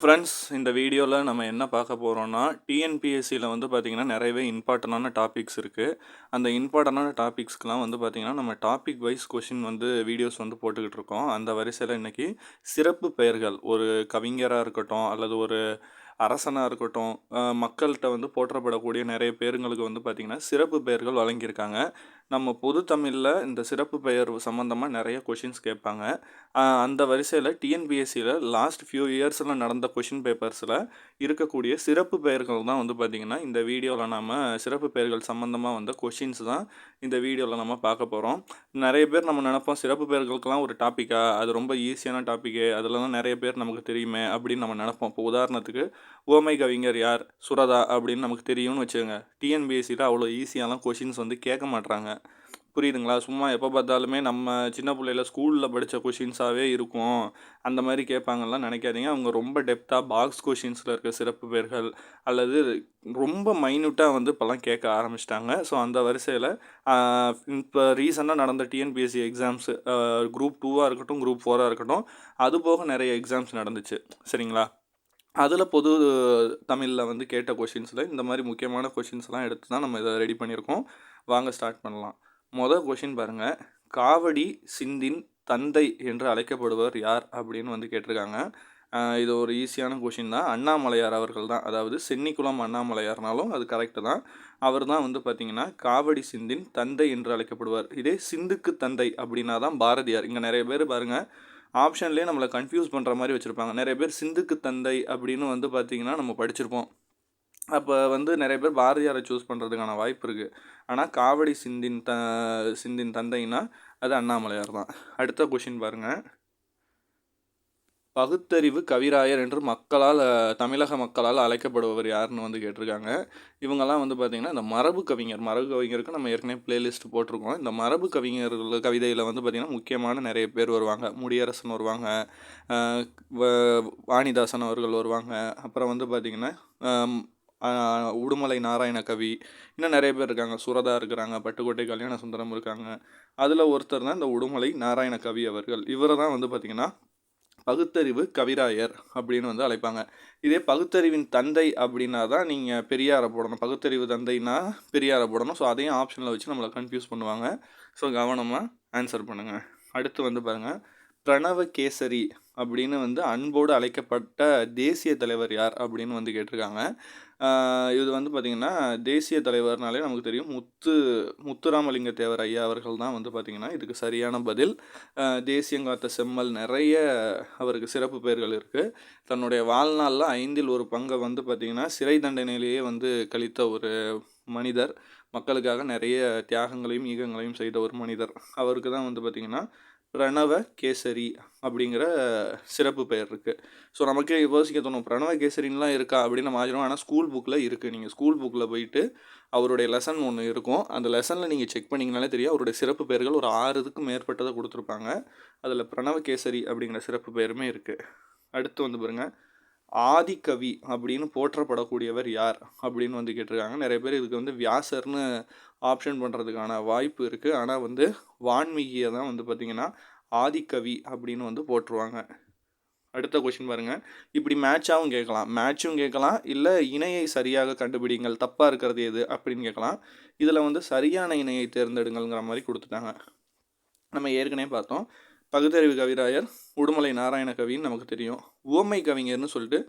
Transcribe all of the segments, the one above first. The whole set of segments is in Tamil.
ஃப்ரெண்ட்ஸ், இந்த வீடியோவில் நம்ம என்ன பார்க்க போகிறோம்னா, டிஎன்பிஎஸ்சியில் வந்து பார்த்திங்கன்னா நிறையவே இம்பார்ட்டண்டான டாபிக்ஸ் இருக்குது. அந்த இம்பார்ட்டண்டான டாபிக்ஸ்க்கெலாம் வந்து பார்த்திங்கன்னா நம்ம டாபிக் வைஸ் கொஷின் வந்து வீடியோஸ் வந்து போட்டுக்கிட்டு இருக்கோம். அந்த வரிசையில் இன்றைக்கி சிறப்பு பெயர்கள், ஒரு கவிஞராக இருக்கட்டும் அல்லது ஒரு அரசனாக இருக்கட்டும், மக்கள்கிட்ட வந்து போற்றப்படக்கூடிய நிறைய பேருங்களுக்கு வந்து பார்த்திங்கன்னா சிறப்பு பெயர்கள் வழங்கியிருக்காங்க. நம்ம பொது தமிழில் இந்த சிறப்பு பெயர் சம்மந்தமாக நிறைய கொஷின்ஸ் கேட்பாங்க. அந்த வரிசையில் டிஎன்பிஎஸ்சியில் லாஸ்ட் ஃபியூ இயர்ஸில் நடந்த கொஷின் பேப்பர்ஸில் இருக்கக்கூடிய சிறப்பு பெயர்கள் தான் வந்து பார்த்திங்கன்னா இந்த வீடியோவில் நாம் சிறப்பு பெயர்கள் சம்மந்தமாக வந்த கொஷின்ஸ் தான் இந்த வீடியோவில் நம்ம பார்க்க போகிறோம். நிறைய பேர் நம்ம நினைப்போம் சிறப்பு பெயர்களுக்கெல்லாம் ஒரு டாப்பிக்கா, அது ரொம்ப ஈஸியான டாப்பிக்கு, அதில் தான் நிறைய பேர் நமக்கு தெரியுமே அப்படின்னு நம்ம நினைப்போம். இப்போ உதாரணத்துக்கு உவமை கவிஞர் யார், சுரதா அப்படின்னு நமக்கு தெரியும்னு வச்சுக்கோங்க. டிஎன்பிஎஸ்சியில் அவ்வளோ ஈஸியாலாம் கொஷின்ஸ் வந்து கேட்க மாட்றாங்க. புரியுதுங்களா? சும்மா எப்போ பார்த்தாலுமே நம்ம சின்ன பிள்ளையில ஸ்கூலில் படித்த கொஷின்ஸாகவே இருக்கும், அந்த மாதிரி கேட்பாங்கலாம் நினைக்காதீங்க. அவங்க ரொம்ப டெப்த்தாக பாக்ஸ் கொஷின்ஸில் இருக்க சிறப்பு பெயர்கள் அல்லது ரொம்ப மைன்யூட்டாக வந்து இப்போல்லாம் கேட்க ஆரம்பிச்சிட்டாங்க. ஸோ அந்த வரிசையில் இப்போ ரீசெண்டாக நடந்த டிஎன்பிஎஸ்சி எக்ஸாம்ஸு, குரூப் 2வாக இருக்கட்டும், குரூப் 4ஆக இருக்கட்டும், அது போக நிறைய எக்ஸாம்ஸ் நடந்துச்சு. சரிங்களா? அதில் பொது தமிழில் வந்து கேட்ட கொஷின்ஸில் இந்த மாதிரி முக்கியமான கொஷின்ஸ்லாம் எடுத்து தான் நம்ம இதை ரெடி பண்ணியிருக்கோம். வாங்க ஸ்டார்ட் பண்ணலாம். மொதல் கொஷின் பாருங்கள். காவடி சிந்தின் தந்தை என்று அழைக்கப்படுவர் யார் அப்படின்னு வந்து கேட்டிருக்காங்க. இது ஒரு ஈஸியான கொஷின் தான். அண்ணாமலையார் அவர்கள் தான். அதாவது சென்னிக்குளம் அண்ணாமலையார்னாலும் அது கரெக்டு தான். அவர் தான் வந்து பார்த்திங்கன்னா காவடி சிந்தின் தந்தை என்று அழைக்கப்படுவார். இதே சிந்துக்கு தந்தை அப்படின்னா தான் பாரதியார். இங்கே நிறைய பேர் பாருங்கள் ஆப்ஷன்லேயே நம்மளை கன்ஃபியூஸ் பண்ணுற மாதிரி வச்சுருப்பாங்க. நிறைய பேர் சிந்துக்கு தந்தை அப்படின்னு வந்து பார்த்திங்கன்னா நம்ம படிச்சிருப்போம். அப்போ வந்து நிறைய பேர் பாரதியாரை சூஸ் பண்ணுறதுக்கான வாய்ப்பு இருக்குது. ஆனால் காவடி சிந்தின் தந்தைன்னா அது அண்ணாமலையார் தான். அடுத்த கொஷின் பாருங்கள். பகுத்தறிவு கவிராயர் என்று தமிழக மக்களால் அழைக்கப்படுபவர் யாருன்னு வந்து கேட்டிருக்காங்க. இவங்கெல்லாம் வந்து பார்த்திங்கன்னா இந்த மரபு கவிஞருக்கு நம்ம ஏற்கனவே பிளேலிஸ்ட் போட்டிருக்கோம். இந்த மரபு கவிஞர்கள் கவிதையில் வந்து பார்த்திங்கன்னா முக்கியமான நிறைய பேர் வருவாங்க. முடியரசன் வருவாங்க, வாணிதாசன் அவர்கள் வருவாங்க, அப்புறம் வந்து பார்த்திங்கன்னா உடுமலை நாராயண கவி, இன்னும் நிறைய பேர் இருக்காங்க. சுரதா இருக்கிறாங்க, பட்டுக்கோட்டை கல்யாண சுந்தரம் இருக்காங்க. அதில் ஒருத்தர் தான் இந்த உடுமலை நாராயண கவி அவர்கள். இவரை தான் வந்து பார்த்திங்கன்னா பகுத்தறிவு கவிராயர் அப்படின்னு வந்து அழைப்பாங்க. இதே பகுத்தறிவின் தந்தை அப்படின்னா தான் நீங்கள் பெரியாரை போடணும். பகுத்தறிவு தந்தைன்னா பெரியாரை போடணும். ஸோ அதையும் ஆப்ஷனில் வச்சு நம்மளை கன்ஃபியூஸ் பண்ணுவாங்க. ஸோ கவனமாக ஆன்சர் பண்ணுங்கள். அடுத்து வந்து பாருங்கள். பிரணவ கேசரி அப்படின்னு வந்து அன்போடு அழைக்கப்பட்ட தேசிய தலைவர் யார் அப்படின்னு வந்து கேட்டிருக்காங்க. இது வந்து பார்த்திங்கன்னா தேசிய தலைவர்னாலே நமக்கு தெரியும் முத்துராமலிங்க தேவர் ஐயா அவர்கள் தான் வந்து பார்த்திங்கன்னா இதுக்கு சரியான பதில். தேசியங்காத்த செம்மல், நிறைய அவருக்கு சிறப்பு பெயர்கள் இருக்குது. தன்னுடைய வாழ்நாளில் 1/5 பங்கை வந்து பார்த்திங்கன்னா சிறை தண்டனையிலேயே வந்து கழித்த ஒரு மனிதர். மக்களுக்காக நிறைய தியாகங்களையும் ஈகங்களையும் செய்த ஒரு மனிதர். அவருக்கு தான் வந்து பார்த்திங்கன்னா பிரணவ கேசரி அப்படிங்கிற சிறப்பு பெயர் இருக்குது. ஸோ நமக்கே யோசிக்க தோணும், பிரணவ கேசரின்லாம் இருக்கா அப்படின்னு நம்ம ஆச்சரியம். ஆனால் ஸ்கூல் புக்கில் இருக்குது. நீங்கள் ஸ்கூல் புக்கில் போயிட்டு அவருடைய லெசன் ஒன்று இருக்கும். அந்த லெசனில் நீங்கள் செக் பண்ணிங்கனாலே தெரியும். அவருடைய சிறப்பு பெயர்கள் ஒரு 6க்கு மேற்பட்டதை கொடுத்துருப்பாங்க. அதில் பிரணவ கேசரி அப்படிங்கிற சிறப்பு பெயருமே இருக்குது. அடுத்து வந்து பாருங்கள். ஆதிக்கவி அப்படின்னு போற்றப்படக்கூடியவர் யார் அப்படின்னு வந்து கேட்டிருக்காங்க. நிறைய பேர் இதுக்கு வந்து வியாசர்னு ஆப்ஷன் பண்ணுறதுக்கான வாய்ப்பு இருக்குது. ஆனால் வந்து வான்மீகியை தான் வந்து பார்த்திங்கன்னா ஆதிக்கவி அப்படின்னு வந்து போட்டுருவாங்க. அடுத்த கொஷின் பாருங்கள். இப்படி மேட்சும் கேட்கலாம், இல்லை இணையை சரியாக கண்டுபிடிங்கள், தப்பாக இருக்கிறது எது அப்படின்னு கேட்கலாம். இதில் வந்து சரியான இணையை தேர்ந்தெடுங்கள்ங்கிற மாதிரி கொடுத்துட்டாங்க. நம்ம ஏற்கனவே பார்த்தோம். பகுத்தறிவு கவிராயர் உடுமலை நாராயண கவின்னு நமக்கு தெரியும். உவமை கவிஞர்னு சொல்லிட்டு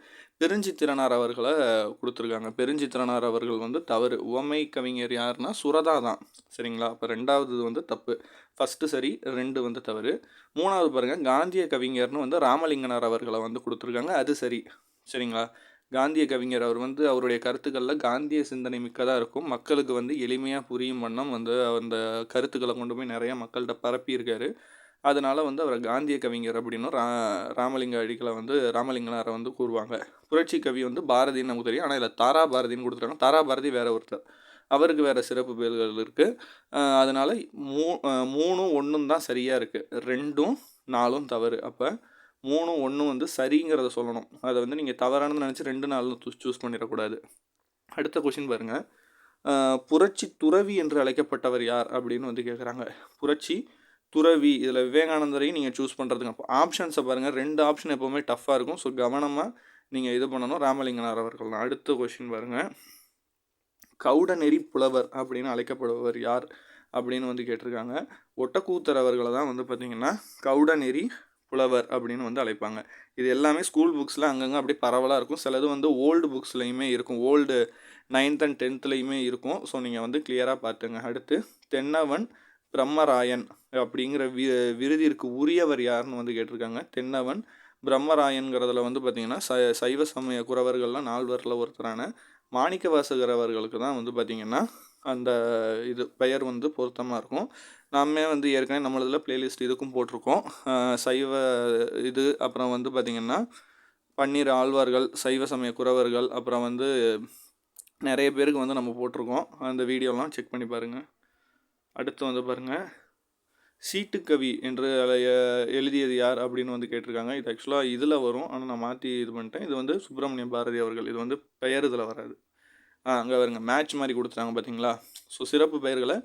பெருஞ்சித்திரனார் அவர்களை கொடுத்துருக்காங்க. பெருஞ்சித்திரனார் அவர்கள் வந்து தவறு. உவமை கவிஞர் யாருன்னா சுரதா தான். சரிங்களா? அப்போ 2வது வந்து தப்பு. ஃபஸ்ட்டு சரி, 2 வந்து தவறு. 3வது பாருங்கள். காந்திய கவிஞர்னு வந்து ராமலிங்கனார் அவர்களை வந்து கொடுத்துருக்காங்க. அது சரி. சரிங்களா? காந்திய கவிஞர் அவர் வந்து அவருடைய கருத்துக்களில் காந்திய சிந்தனை மிக்கதாக இருக்கும். மக்களுக்கு வந்து எளிமையாக புரியும் வண்ணம் வந்து அந்த கருத்துக்களை கொண்டு போய் நிறைய மக்கள்கிட்ட பரப்பியிருக்காரு. அதனால் வந்து அவரை காந்திய கவிஞர் அப்படின்னும் ராமலிங்கனாரை வந்து கூறுவாங்க. புரட்சி கவி வந்து பாரதின்னு நமக்கு தெரியும். ஆனால் இதில் தாரா பாரதின்னு கொடுத்துருக்காங்க. தாரா பாரதி வேற ஒருத்தர், அவருக்கு வேறு சிறப்பு பெயர்கள் இருக்குது. அதனால் 3, 1 தான் சரியாக இருக்குது. 2, 4 தவறு. அப்போ 3, 1 வந்து சரிங்கிறத சொல்லணும். அதை வந்து நீங்கள் தவறானது நினச்சி 2, 4 சூஸ் பண்ணிடக்கூடாது. அடுத்த கொஷின் பாருங்கள். புரட்சி துறவி என்று அழைக்கப்பட்டவர் யார் அப்படின்னு வந்து கேட்குறாங்க. புரட்சி துறவி, இதில் விவேகானந்தரையும் நீங்கள் சூஸ் பண்ணுறதுங்க. ஆப்ஷன்ஸை பாருங்கள். 2 ஆப்ஷன் எப்போவுமே டஃப்பாக இருக்கும். ஸோ கவனமாக நீங்கள் இது பண்ணணும், ராமலிங்கனார் அவர்கள் தான். அடுத்த கொஷின் பாருங்கள். கவுடநெறி புலவர் அப்படின்னு அழைக்கப்படுபவர் யார் அப்படின்னு வந்து கேட்டிருக்காங்க. ஒட்டக்கூத்தர் அவர்களை தான் வந்து பார்த்திங்கன்னா கவுடநெறி புலவர் அப்படின்னு வந்து அழைப்பாங்க. இது எல்லாமே ஸ்கூல் புக்ஸில் அங்கங்கே அப்படியே பரவலாக இருக்கும். சிலது வந்து ஓல்டு புக்ஸ்லையுமே இருக்கும், ஓல்டு 9th and 10thலையுமே இருக்கும். ஸோ நீங்கள் வந்து கிளியராக பார்த்துங்க. அடுத்து தென்னவன் பிரம்மராயன் அப்படிங்கிற விருதிற்கு உரியவர் யாருன்னு வந்து கேட்டிருக்காங்க. தென்னவன் பிரம்மராயன்கிறதுல வந்து பார்த்திங்கன்னா சைவ சமய குறவர்கள்லாம் 4 ஒருத்தரான மாணிக்கவாசகர் அவர்களுக்கு தான் வந்து பார்த்திங்கன்னா அந்த இது பெயர் வந்து பொருத்தமாக இருக்கும். நாமே வந்து ஏற்கனவே நம்மளதில் பிளேலிஸ்ட் இதுக்கும் போட்டிருக்கோம். சைவ இது அப்புறம் வந்து பார்த்திங்கன்னா பன்னீர் ஆழ்வார்கள், சைவ சமய குறவர்கள், அப்புறம் வந்து நிறைய பேருக்கு வந்து நம்ம போட்டிருக்கோம். அந்த வீடியோலாம் செக் பண்ணி பாருங்கள். அடுத்து வந்து பாருங்கள், சீட்டுக்கவி என்று எழுதியது யார் அப்படின்னு வந்து கேட்டிருக்காங்க. இது ஆக்சுவலாக இதில் வரும், ஆனால் நான் மாற்றி இது பண்ணிட்டேன். இது வந்து சுப்பிரமணிய பாரதி அவர்கள். இது வந்து பெயர் இதில் வராது. அங்கே வருங்க, மேட்ச் மாதிரி கொடுத்துட்டாங்க பார்த்தீங்களா. ஸோ சிறப்பு பெயர்களை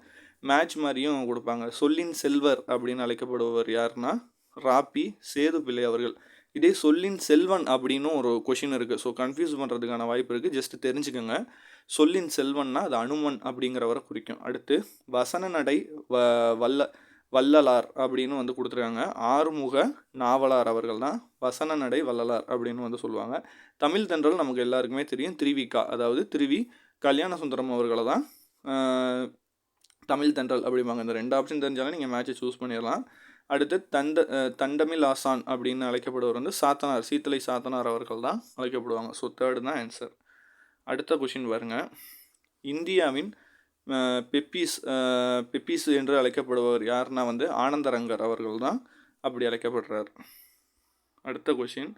மேட்ச் மாதிரியும் கொடுப்பாங்க. சொல்லின் செல்வர் அப்படின்னு அழைக்கப்படுபவர் யாருன்னா ராப்பி சேதுப்பிள்ளை அவர்கள். இதே சொல்லின் செல்வன் அப்படின்னு ஒரு கொஷின் இருக்குது. ஸோ கன்ஃபியூஸ் பண்ணுறதுக்கான வாய்ப்பு இருக்குது, ஜஸ்ட் தெரிஞ்சுக்கோங்க. சொல்லின் செல்வன்னா அது அனுமன் அப்படிங்கிறவரை குறிக்கும். அடுத்து வசன நடை வள்ளலார் அப்படின்னு வந்து கொடுத்துருக்காங்க. ஆறுமுக நாவலார் அவர்கள் தான் வசன நடை வள்ளலார் அப்படின்னு வந்து சொல்லுவாங்க. தமிழ் தென்றல் நமக்கு எல்லாருக்குமே தெரியும், திருவிக்கா, அதாவது திருவி கல்யாண சுந்தரம் அவர்களை தான் தமிழ் தென்றல் அப்படிம்பாங்க. இந்த 2 ஆப்ஷன் தெரிஞ்சாலும் நீங்கள் மேட்சை சூஸ் பண்ணிடலாம். அடுத்து தண்டமிழ் ஆசான் அப்படின்னு அழைக்கப்படுவர் வந்து சாத்தனார், சீத்தலை சாத்தனார் அவர்கள் தான் அழைக்கப்படுவாங்க. ஸோ 3rd தான் ஆன்சர். அடுத்த கொஷின் பாருங்க. இந்தியாவின் பெப்பீஸ் என்று அழைக்கப்படுபவர் யாருன்னா வந்து ஆனந்தரங்கர் அவர்கள் தான் அப்படி அழைக்கப்படுறார். அடுத்த கொஷின்,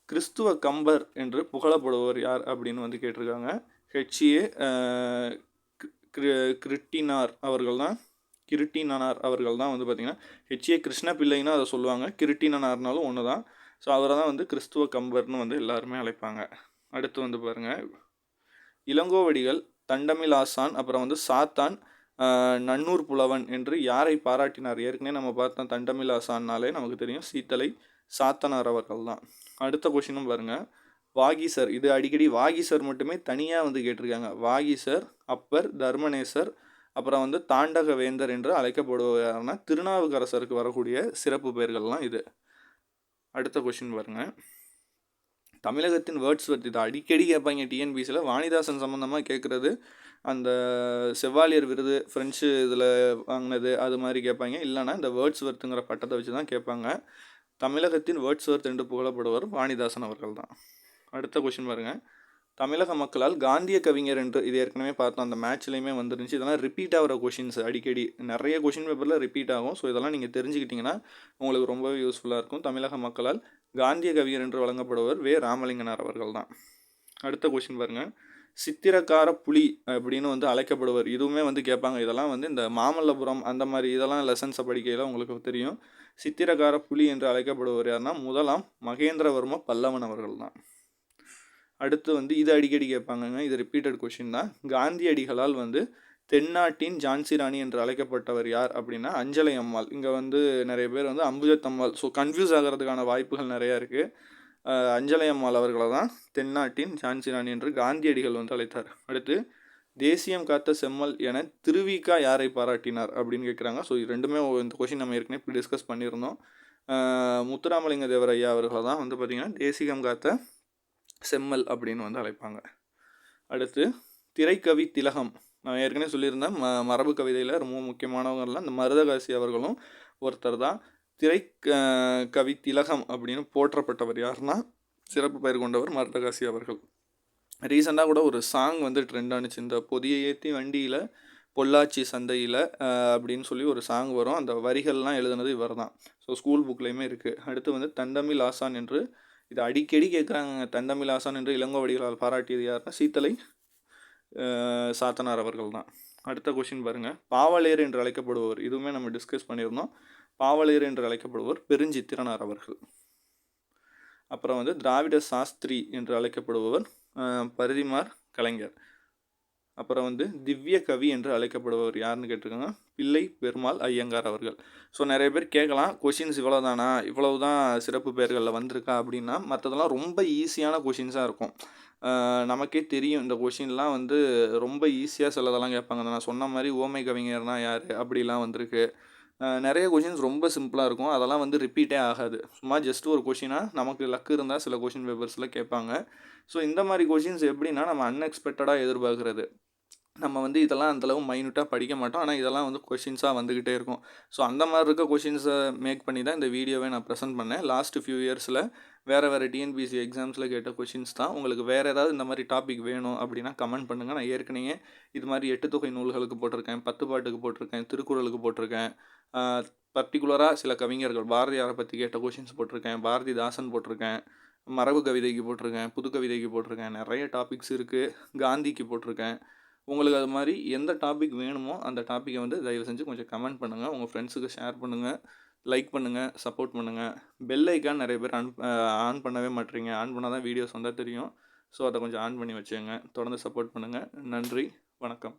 கிறிஸ்துவ கம்பர் என்று புகழப்படுபவர் யார் அப்படின்னு வந்து கேட்டிருக்காங்க. ஹெச்ஏ கிருட்டினார் அவர்கள் தான் வந்து பார்த்திங்கன்னா ஹெச்ஏ கிருஷ்ண பிள்ளைன்னா அதை சொல்லுவாங்க, கிருட்டினார்னாலும் ஒன்று தான். ஸோ அவரை தான் வந்து கிறிஸ்துவ கம்பர்னு வந்து எல்லாருமே அழைப்பாங்க. அடுத்து வந்து பாருங்கள், இளங்கோவடிகள், தண்டமிழ் ஆசான், அப்புறம் வந்து சாத்தான், நன்னூர் புலவன் என்று யாரை பாராட்டினார்? ஏற்கனவே நம்ம பார்த்தோம், தண்டமிழ் ஆசான்னாலே நமக்கு தெரியும், சீத்தலை சாத்தனார் அவர்கள் தான். அடுத்த கொஷினும் பாருங்கள், வாகீசர். இது அடிக்கடி வாகீசர் மட்டுமே தனியாக வந்து கேட்டிருக்காங்க. வாகீசர், அப்பர், தர்மநேசர், அப்புறம் வந்து தாண்டக வேந்தர் என்று அழைக்கப்படுவார்னா திருநாவுக்கரசருக்கு வரக்கூடிய சிறப்பு பெயர்கள்லாம் இது. அடுத்த கொஷின் பாருங்கள், தமிழகத்தின் வேர்ட்ஸ்வர்த். இது அடிக்கடி கேட்பாங்க டிஎன்பிசியில். வாணிதாசன் சம்மந்தமாக கேட்குறது, அந்த செவ்வாலியர் விருது ஃப்ரெஞ்சு இதில் வாங்கினது அது மாதிரி கேட்பாங்க. இல்லைனா இந்த வேர்ட்ஸ்வர்த்துங்கிற பட்டத்தை வச்சு தான் கேட்பாங்க. தமிழகத்தின் வேர்ட்ஸ்வர்த் என்று புகழப்படுவர் வாணிதாசன் அவர்கள் தான். அடுத்த கொஷின் பாருங்கள், தமிழக மக்களால் காந்திய கவிஞர் என்று, இது ஏற்கனவே பார்த்தோம், அந்த மேட்ச்லேயுமே வந்துருந்துச்சு. இதெல்லாம் ரிப்பீட் ஆகிற கொஷின்ஸ், அடிக்கடி நிறைய கொஷின் பேப்பரில் ரிப்பீட் ஆகும். ஸோ இதெல்லாம் நீங்கள் தெரிஞ்சுக்கிட்டிங்கன்னா உங்களுக்கு ரொம்பவே யூஸ்ஃபுல்லாக இருக்கும். தமிழக மக்களால் காந்திய கவிஞர் என்று வழங்கப்படுவர் வே ராமலிங்கனார் அவர்கள் தான். அடுத்த கொஷின் பாருங்கள், சித்திரக்கார புலி அப்படின்னு வந்து அழைக்கப்படுவர். இதுவுமே வந்து கேட்பாங்க. இதெல்லாம் வந்து இந்த மாமல்லபுரம் அந்த மாதிரி இதெல்லாம் லெசன்ஸை படிக்கையில் உங்களுக்கு தெரியும். சித்திரக்கார புலி என்று அழைக்கப்படுவர் யாருன்னா முதலாம் மகேந்திரவர்ம பல்லவன் அவர்கள் தான். அடுத்து வந்து இது அடிக்கடி கேட்பாங்கங்க, இது ரிப்பீட்டட் கொஷின் தான். காந்தியடிகளால் வந்து தென்னாட்டின் ஜான்சி ராணி என்று அழைக்கப்பட்டவர் யார் அப்படின்னா அஞ்சலை அம்மாள். இங்கே வந்து நிறைய பேர் வந்து அம்புஜத்தம்மாள், ஸோ கன்ஃபியூஸ் ஆகிறதுக்கான வாய்ப்புகள் நிறையா இருக்குது. அஞ்சலை அம்மாள் அவர்களை தான் தென்னாட்டின் ஜான்சி ராணி என்று காந்தியடிகள் வந்து அழைத்தார். அடுத்து தேசியம் காத்த செம்மல் என திருவிக்கா யாரை பாராட்டினார் அப்படின்னு கேட்குறாங்க. ஸோ இது ரெண்டுமே இந்த கொஷின் நம்ம ஏற்கனவே டிஸ்கஸ் பண்ணியிருந்தோம். முத்துராமலிங்க தேவர் ஐயா அவர்களை தான் வந்து பார்த்திங்கன்னா தேசிகம் காத்த செம்மல் அப்படின்னு வந்து அழைப்பாங்க. அடுத்து திரைக்கவி திலகம். நான் ஏற்கனவே சொல்லியிருந்தேன், மரபு கவிதையில் ரொம்ப முக்கியமானவங்கலாம் இந்த மருதகாசி அவர்களும் ஒருத்தர் தான். கவி திலகம் அப்படின்னு போற்றப்பட்டவர் யாருன்னா சிறப்பு பெயர் கொண்டவர் மருதகாசி அவர்கள். ரீசெண்டாக கூட ஒரு சாங் வந்து ட்ரெண்ட் ஆனிச்சு, இந்த பொதியை ஏற்றி வண்டியில் பொள்ளாச்சி சந்தையில் அப்படின்னு சொல்லி ஒரு சாங் வரும். அந்த வரிகள்லாம் எழுதுனது இவர் தான். ஸோ ஸ்கூல் புக்லேயுமே இருக்குது. அடுத்து வந்து தண்டமிழ் ஆசான் என்று, இது அடிக்கடி கேட்குறாங்க, தண்டமிழ் ஆசான் என்று இளங்கோவடிகளால் பாராட்டியது யாருன்னா சீத்தலை சாத்தனார் அவர்கள் தான். அடுத்த கொஷின் பாருங்கள், பாவலேர் என்று அழைக்கப்படுபவர். இதுவுமே நம்ம டிஸ்கஸ் பண்ணியிருந்தோம். பாவலேர் என்று அழைக்கப்படுபவர் பெருஞ்சித்திரனார் அவர்கள். அப்புறம் வந்து திராவிட சாஸ்திரி என்று அழைக்கப்படுபவர் பரிதிமார் கலைஞர். அப்புறம் வந்து திவ்ய கவி என்று அழைக்கப்படுபவர் யாருன்னு கேட்டிருக்காங்க. பிள்ளை பெருமாள் ஐயங்கார் அவர்கள். ஸோ நிறைய பேர் கேட்கலாம், கொஷின்ஸ் இவ்வளோ தானா, இவ்வளவு தான் சிறப்பு பெயர்களில் வந்திருக்கா அப்படின்னா, மற்றதெல்லாம் ரொம்ப ஈஸியான கொஷின்ஸாக இருக்கும். நமக்கே தெரியும் இந்த கொஷின்லாம் வந்து ரொம்ப ஈஸியாக சிலதெல்லாம் கேட்பாங்க. நான் சொன்ன மாதிரி ஓமை கவிஞர்னா யார் அப்படிலாம் வந்திருக்கு. நிறைய கொஷின்ஸ் ரொம்ப சிம்பிளாக இருக்கும். அதெல்லாம் வந்து ரிப்பீட்டே ஆகாது. சும்மா ஜஸ்ட் ஒரு கொஷினாக நமக்கு லக் இருந்தால் சில கொஷின் பேப்பர்ஸில் கேட்பாங்க. ஸோ இந்த மாதிரி கொஷின்ஸ் எப்படின்னா நம்ம அன்எக்ஸ்பெக்டடாக எதிர்பார்க்குறது. நம்ம வந்து இதெல்லாம் அந்தளவு மைன்யூட்டாக படிக்க மாட்டோம். ஆனால் இதெல்லாம் வந்து கொஷின்ஸாக வந்துக்கிட்டே இருக்கும். ஸோ அந்த மாதிரி இருக்க கொஷின்ஸை மேக் பண்ணி தான் இந்த வீடியோவை நான் ப்ரெசென்ட் பண்ணேன். லாஸ்ட் ஃபியூ இயர்ஸில் வேறு டிஎன்பிஎஸ்சி எக்ஸாம்ஸில் கேட்ட கொஷின்ஸ் தான். உங்களுக்கு வேறு ஏதாவது இந்த மாதிரி டாபிக் வேணும் அப்படின்னா கமெண்ட் பண்ணுங்கள். நான் ஏற்கனவே இது மாதிரி 8 தொகை நூல்களுக்கு போட்டிருக்கேன், 10 பாட்டுக்கு போட்டிருக்கேன், திருக்குறளுக்கு போட்டிருக்கேன். பர்டிகுலராக சில கவிஞர்கள் பாரதியாரை பற்றி கேட்ட கொஷின்ஸ் போட்டிருக்கேன், பாரதிதாசன் போட்டிருக்கேன், மரபு கவிதைக்கு போட்டிருக்கேன், புது கவிதைக்கு போட்டிருக்கேன். நிறைய டாபிக்ஸ் இருக்குது. காந்திக்கு போட்டிருக்கேன். உங்களுக்கு அது மாதிரி எந்த டாபிக் வேணுமோ அந்த டாப்பிக்கை வந்து தயவு செஞ்சு கொஞ்சம் கமெண்ட் பண்ணுங்கள். உங்கள் ஃப்ரெண்ட்ஸுக்கு ஷேர் பண்ணுங்கள், லைக் பண்ணுங்கள், சப்போர்ட் பண்ணுங்கள். பெல் ஐக்கான் நிறைய பேர் ஆன் பண்ணவே மாட்டேறீங்க. ஆன் பண்ணால் தான் வீடியோஸ் வந்தால் தெரியும். ஸோ அதை கொஞ்சம் ஆன் பண்ணி வச்சுங்க. தொடர்ந்து சப்போர்ட் பண்ணுங்கள். நன்றி, வணக்கம்.